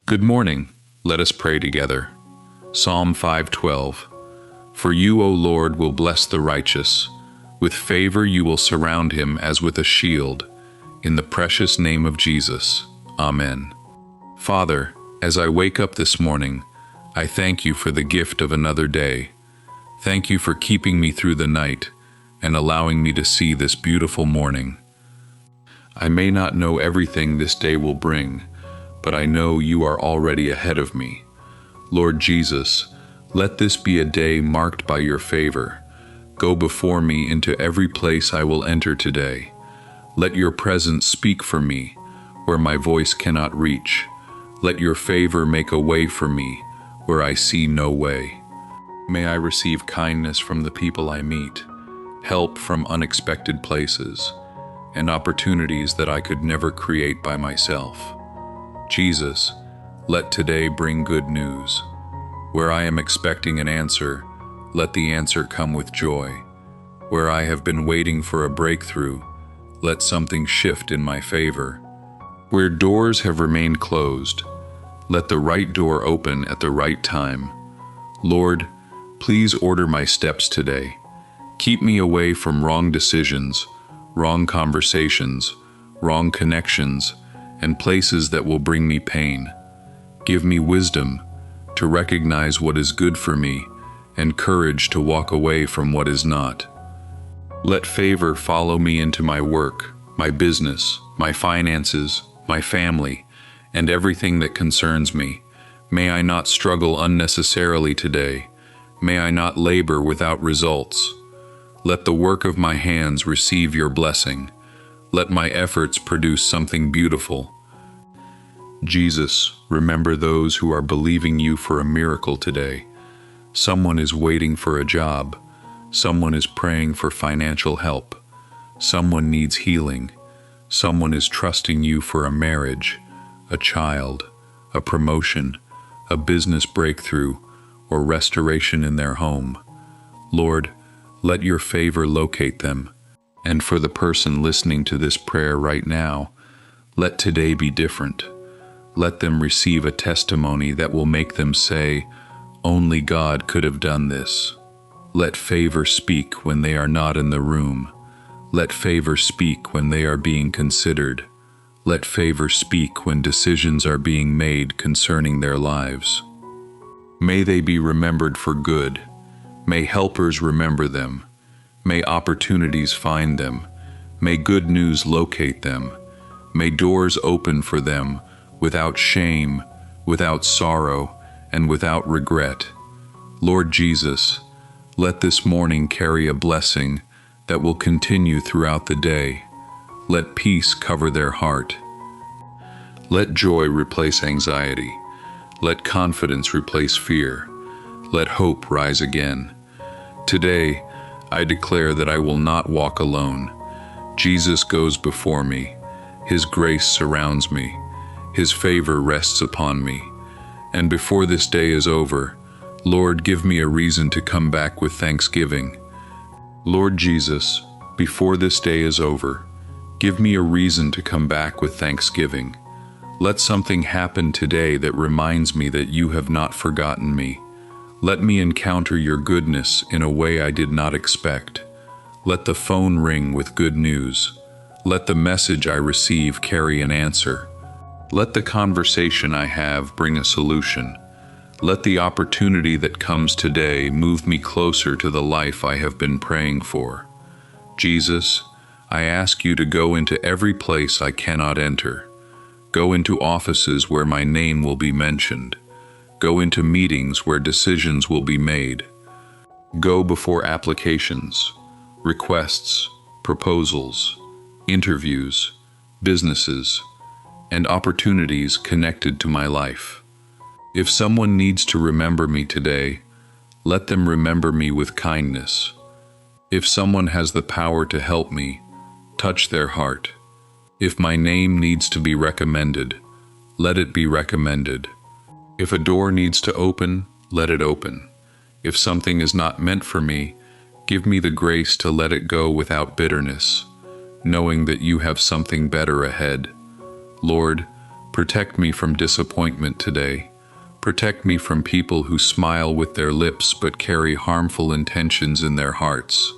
Good morning. Let us pray together. Psalm 5:12. For you, O Lord, will bless the righteous. With favor you will surround him as with a shield. In the precious name of Jesus. Amen. Father, as I wake up this morning, I thank you for the gift of another day. Thank you for keeping me through the night and allowing me to see this beautiful morning. I may not know everything this day will bring, but I know you are already ahead of me. Lord Jesus, let this be a day marked by your favor. Go before me into every place I will enter today. Let your presence speak for me where my voice cannot reach. Let your favor make a way for me where I see no way. May I receive kindness from the people I meet, help from unexpected places, and opportunities that I could never create by myself. Jesus, let today bring good news. Where I am expecting an answer, let the answer come with joy. Where I have been waiting for a breakthrough, let something shift in my favor. Where doors have remained closed, let the right door open at the right time. Lord, please order my steps today. Keep me away from wrong decisions, wrong conversations, wrong connections, and places that will bring me pain. Give me wisdom to recognize what is good for me and courage to walk away from what is not. Let favor follow me into my work, my business, my finances, my family, and everything that concerns me. May I not struggle unnecessarily today. May I not labor without results. Let the work of my hands receive your blessing. Let my efforts produce something beautiful. Jesus, remember those who are believing you for a miracle today. Someone is waiting for a job. Someone is praying for financial help. Someone needs healing. Someone is trusting you for a marriage, a child, a promotion, a business breakthrough, or restoration in their home. Lord, let your favor locate them. And for the person listening to this prayer right now, let today be different. Let them receive a testimony that will make them say, only God could have done this. Let favor speak when they are not in the room. Let favor speak when they are being considered. Let favor speak when decisions are being made concerning their lives. May they be remembered for good. May helpers remember them. May opportunities find them. May good news locate them. May doors open for them without shame, without sorrow, and without regret. Lord Jesus, let this morning carry a blessing that will continue throughout the day. Let peace cover their heart. Let joy replace anxiety. Let confidence replace fear. Let hope rise again. Today, I declare that I will not walk alone. Jesus goes before me. His grace surrounds me. His favor rests upon me. And before this day is over, Lord, give me a reason to come back with thanksgiving. Lord Jesus, before this day is over, give me a reason to come back with thanksgiving. Let something happen today that reminds me that you have not forgotten me. Let me encounter your goodness in a way I did not expect. Let the phone ring with good news. Let the message I receive carry an answer. Let the conversation I have bring a solution. Let the opportunity that comes today move me closer to the life I have been praying for. Jesus, I ask you to go into every place I cannot enter. Go into offices where my name will be mentioned. Go into meetings where decisions will be made. Go before applications, requests, proposals, interviews, businesses, and opportunities connected to my life. If someone needs to remember me today, let them remember me with kindness. If someone has the power to help me, touch their heart. If my name needs to be recommended, let it be recommended. If a door needs to open, let it open. If something is not meant for me, give me the grace to let it go without bitterness, knowing that you have something better ahead. Lord, Protect me from disappointment today. Protect me from people who smile with their lips but carry harmful intentions in their hearts.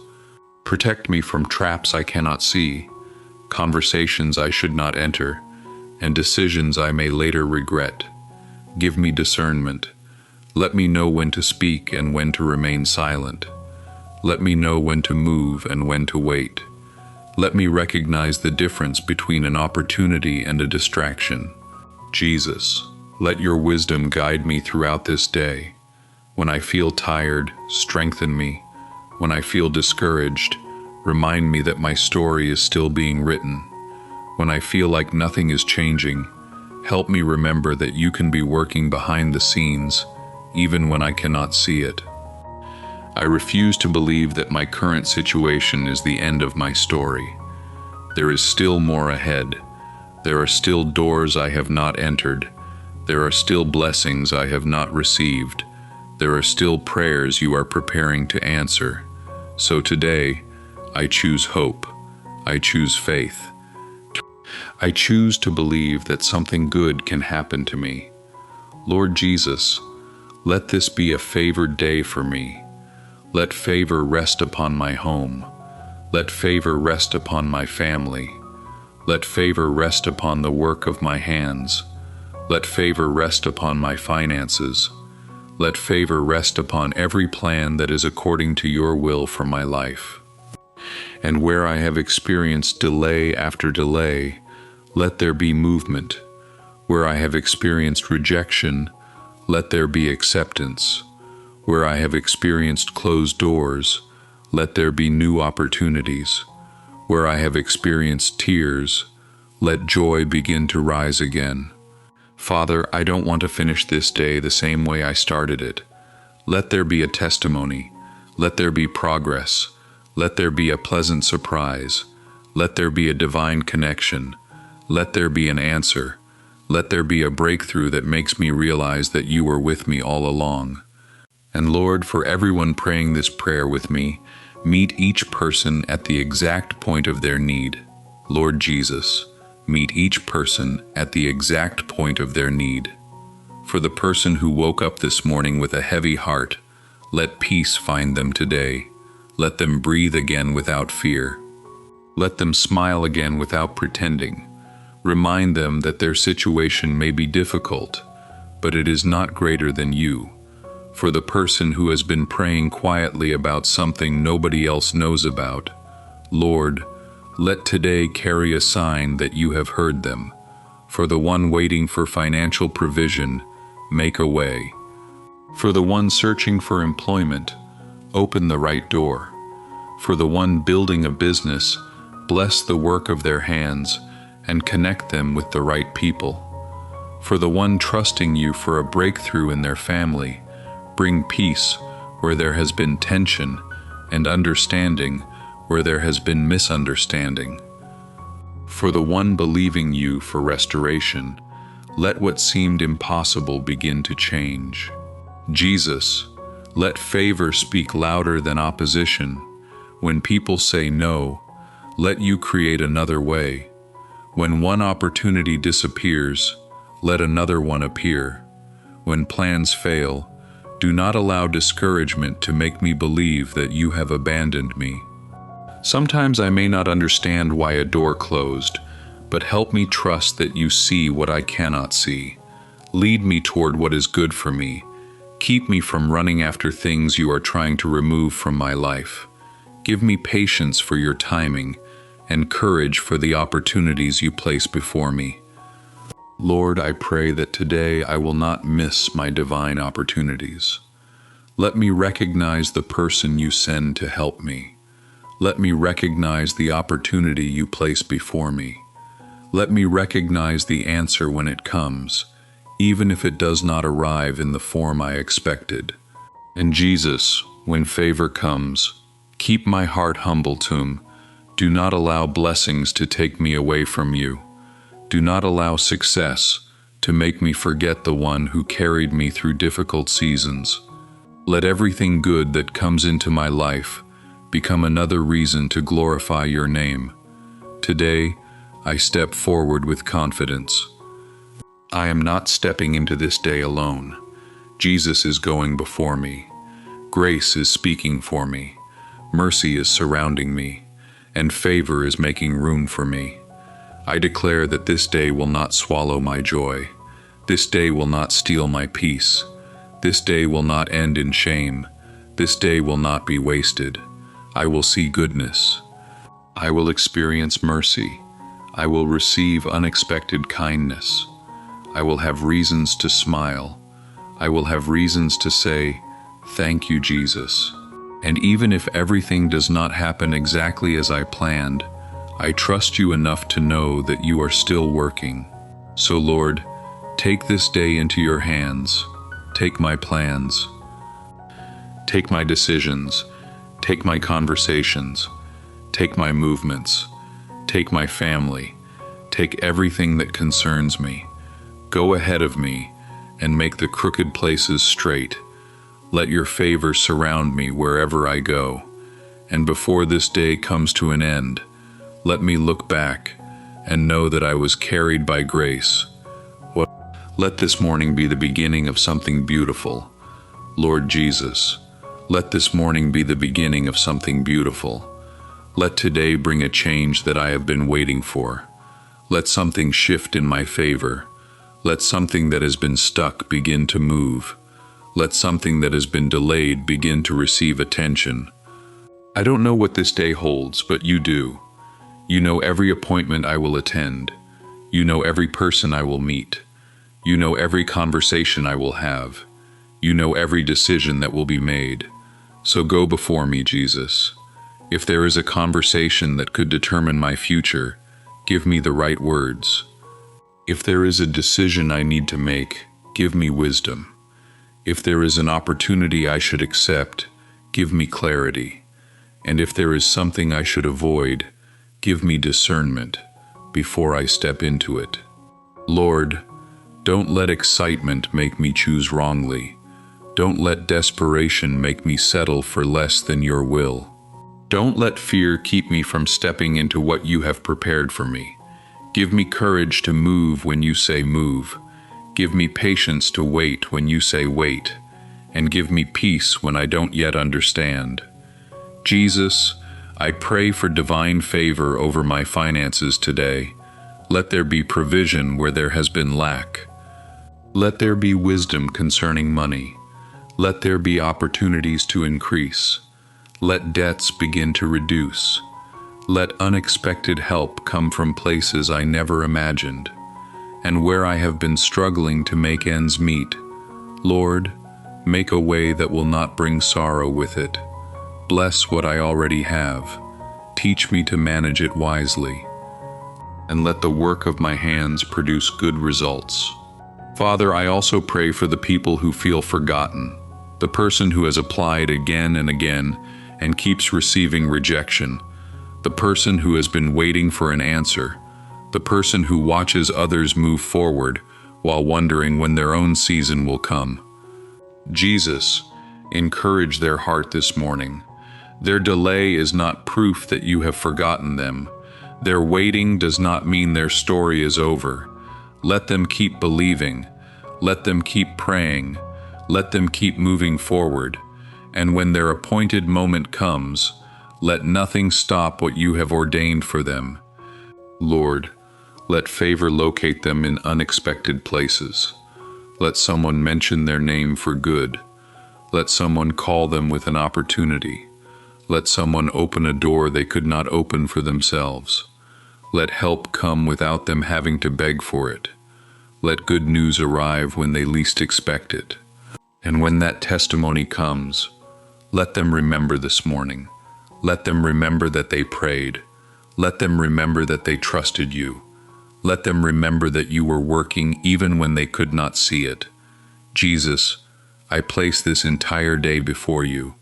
Protect me from traps I cannot see, conversations I should not enter, and decisions I may later regret. Give me discernment. Let me know when to speak and when to remain silent. Let me know when to move and when to wait. Let me recognize the difference between an opportunity and a distraction. Jesus, let your wisdom guide me throughout this day. When I feel tired, strengthen me. When I feel discouraged, remind me that my story is still being written. When I feel like nothing is changing, help me remember that you can be working behind the scenes, even when I cannot see it. I refuse to believe that my current situation is the end of my story. There is still more ahead. There are still doors I have not entered. There are still blessings I have not received. There are still prayers you are preparing to answer. So today, I choose hope. I choose faith. I choose to believe that something good can happen to me. Lord Jesus, let this be a favored day for me. Let favor rest upon my home. Let favor rest upon my family. Let favor rest upon the work of my hands. Let favor rest upon my finances. Let favor rest upon every plan that is according to your will for my life. And where I have experienced delay after delay, let there be movement. Where I have experienced rejection, let there be acceptance. Where I have experienced closed doors, let there be new opportunities. Where I have experienced tears, let joy begin to rise again. Father, I don't want to finish this day the same way I started it. Let there be a testimony. Let there be progress. Let there be a pleasant surprise. Let there be a divine connection. Let there be an answer. Let there be a breakthrough that makes me realize that you were with me all along. And Lord, for everyone praying this prayer with me, meet each person at the exact point of their need. Lord Jesus, meet each person at the exact point of their need. For the person who woke up this morning with a heavy heart, let peace find them today. Let them breathe again without fear. Let them smile again without pretending. Remind them that their situation may be difficult, but it is not greater than you. For the person who has been praying quietly about something nobody else knows about, Lord, let today carry a sign that you have heard them. For the one waiting for financial provision, make a way. For the one searching for employment, open the right door. For the one building a business, bless the work of their hands and connect them with the right people. For the one trusting you for a breakthrough in their family, bring peace where there has been tension and understanding where there has been misunderstanding. For the one believing you for restoration, let what seemed impossible begin to change. Jesus, let favor speak louder than opposition. When people say no, let you create another way. When one opportunity disappears, let another one appear. When plans fail, do not allow discouragement to make me believe that you have abandoned me. Sometimes I may not understand why a door closed, but help me trust that you see what I cannot see. Lead me toward what is good for me. Keep me from running after things you are trying to remove from my life. Give me patience for your timing and courage for the opportunities you place before me. Lord, I pray that today I will not miss my divine opportunities. Let me recognize the person you send to help me. Let me recognize the opportunity you place before me. Let me recognize the answer when it comes, even if it does not arrive in the form I expected. And Jesus, when favor comes, keep my heart humble to Him. Do not allow blessings to take me away from you. Do not allow success to make me forget the one who carried me through difficult seasons. Let everything good that comes into my life become another reason to glorify your name. Today, I step forward with confidence. I am not stepping into this day alone. Jesus is going before me. Grace is speaking for me. Mercy is surrounding me, and favor is making room for me. I declare that this day will not swallow my joy. This day will not steal my peace. This day will not end in shame. This day will not be wasted. I will see goodness. I will experience mercy. I will receive unexpected kindness. I will have reasons to smile. I will have reasons to say, "Thank you, Jesus." And even if everything does not happen exactly as I planned, I trust you enough to know that you are still working. So Lord, take this day into your hands. Take my plans. Take my decisions. Take my conversations. Take my movements. Take my family. Take everything that concerns me. Go ahead of me and make the crooked places straight. Let your favor surround me wherever I go. And before this day comes to an end, let me look back and know that I was carried by grace. Let this morning be the beginning of something beautiful. Lord Jesus, let this morning be the beginning of something beautiful. Let today bring a change that I have been waiting for. Let something shift in my favor. Let something that has been stuck begin to move. Let something that has been delayed begin to receive attention. I don't know what this day holds, but you do. You know every appointment I will attend. You know every person I will meet. You know every conversation I will have. You know every decision that will be made. So go before me, Jesus. If there is a conversation that could determine my future, give me the right words. If there is a decision I need to make, give me wisdom. If there is an opportunity I should accept, give me clarity. And if there is something I should avoid, give me discernment before I step into it. Lord, don't let excitement make me choose wrongly. Don't let desperation make me settle for less than your will. Don't let fear keep me from stepping into what you have prepared for me. Give me courage to move when you say move. Give me patience to wait when you say wait. And give me peace when I don't yet understand. Jesus, I pray for divine favor over my finances today. Let there be provision where there has been lack. Let there be wisdom concerning money. Let there be opportunities to increase. Let debts begin to reduce. Let unexpected help come from places I never imagined. And where I have been struggling to make ends meet, Lord, make a way that will not bring sorrow with it. Bless what I already have. Teach me to manage it wisely. And let the work of my hands produce good results. Father, I also pray for the people who feel forgotten, the person who has applied again and again and keeps receiving rejection, the person who has been waiting for an answer, the person who watches others move forward while wondering when their own season will come. Jesus, encourage their heart this morning. Their delay is not proof that you have forgotten them. Their waiting does not mean their story is over. Let them keep believing. Let them keep praying. Let them keep moving forward. And when their appointed moment comes, let nothing stop what you have ordained for them. Lord, let favor locate them in unexpected places. Let someone mention their name for good. Let someone call them with an opportunity. Let someone open a door they could not open for themselves. Let help come without them having to beg for it. Let good news arrive when they least expect it. And when that testimony comes, let them remember this morning. Let them remember that they prayed. Let them remember that they trusted you. Let them remember that you were working even when they could not see it. Jesus, I place this entire day before you.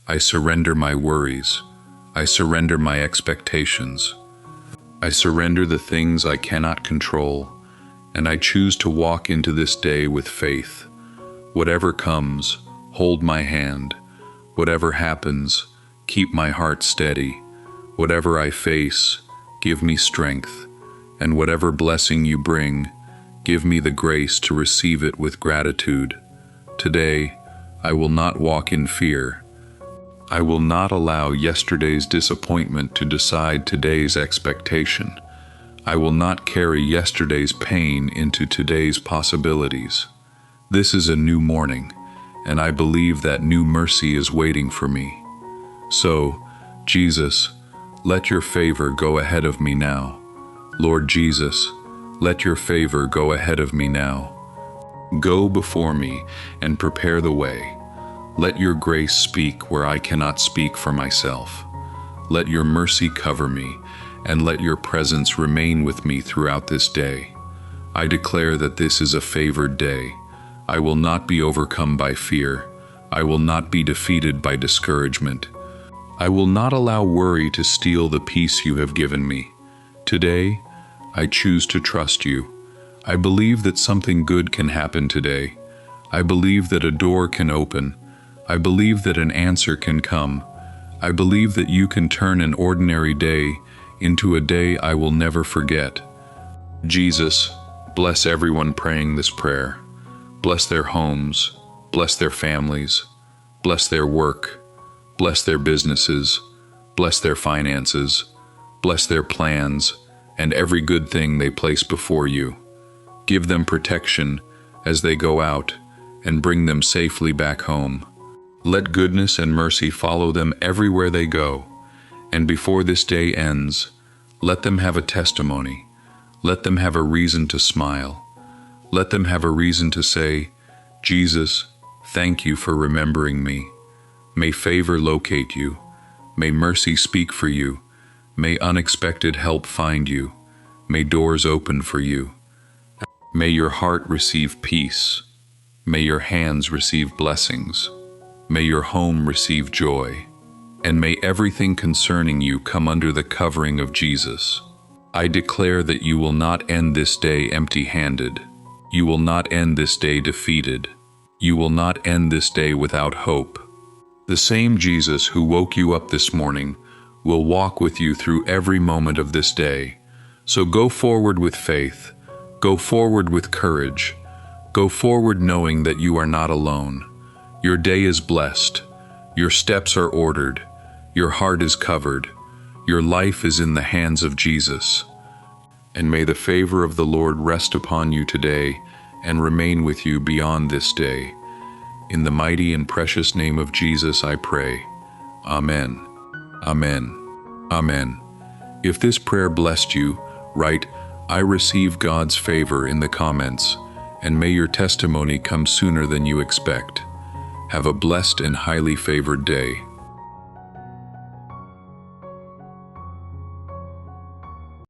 I surrender my worries. I surrender my expectations. I surrender the things I cannot control, and I choose to walk into this day with faith. Whatever comes, hold my hand. Whatever happens, keep my heart steady. Whatever I face, give me strength. And whatever blessing you bring, Give me the grace to receive it with gratitude. Today, I will not walk in fear. I will not allow yesterday's disappointment to decide today's expectation. I will not carry yesterday's pain into today's possibilities. This is a new morning, and I believe that new mercy is waiting for me. So, Jesus, let your favor go ahead of me now. Lord Jesus, let your favor go ahead of me now. Go before me and prepare the way. Let your grace speak where I cannot speak for myself. Let your mercy cover me, and let your presence remain with me throughout this day. I declare that this is a favored day. I will not be overcome by fear. I will not be defeated by discouragement. I will not allow worry to steal the peace you have given me. Today, I choose to trust you. I believe that something good can happen today. I believe that a door can open. I believe that an answer can come. I believe that you can turn an ordinary day into a day I will never forget. Jesus, bless everyone praying this prayer. Bless their homes, bless their families, bless their work, bless their businesses, bless their finances, bless their plans, and every good thing they place before you. Give them protection as they go out and bring them safely back home. Let goodness and mercy follow them everywhere they go, and before this day ends, let them have a testimony. Let them have a reason to smile. Let them have a reason to say, Jesus, thank you for remembering me. May favor locate you. May mercy speak for you. May unexpected help find you. May doors open for you. May your heart receive peace. May your hands receive blessings. May your home receive joy. And may everything concerning you come under the covering of Jesus. I declare that you will not end this day empty-handed. You will not end this day defeated. You will not end this day without hope. The same Jesus who woke you up this morning will walk with you through every moment of this day. So go forward with faith. Go forward with courage. Go forward knowing that you are not alone. Your day is blessed. Your steps are ordered. Your heart is covered. Your life is in the hands of Jesus. And may the favor of the Lord rest upon you today and remain with you beyond this day. In the mighty and precious name of Jesus I pray. Amen. Amen. Amen. If this prayer blessed you, write, I receive God's favor in the comments, and may your testimony come sooner than you expect. Have a blessed and highly favored day.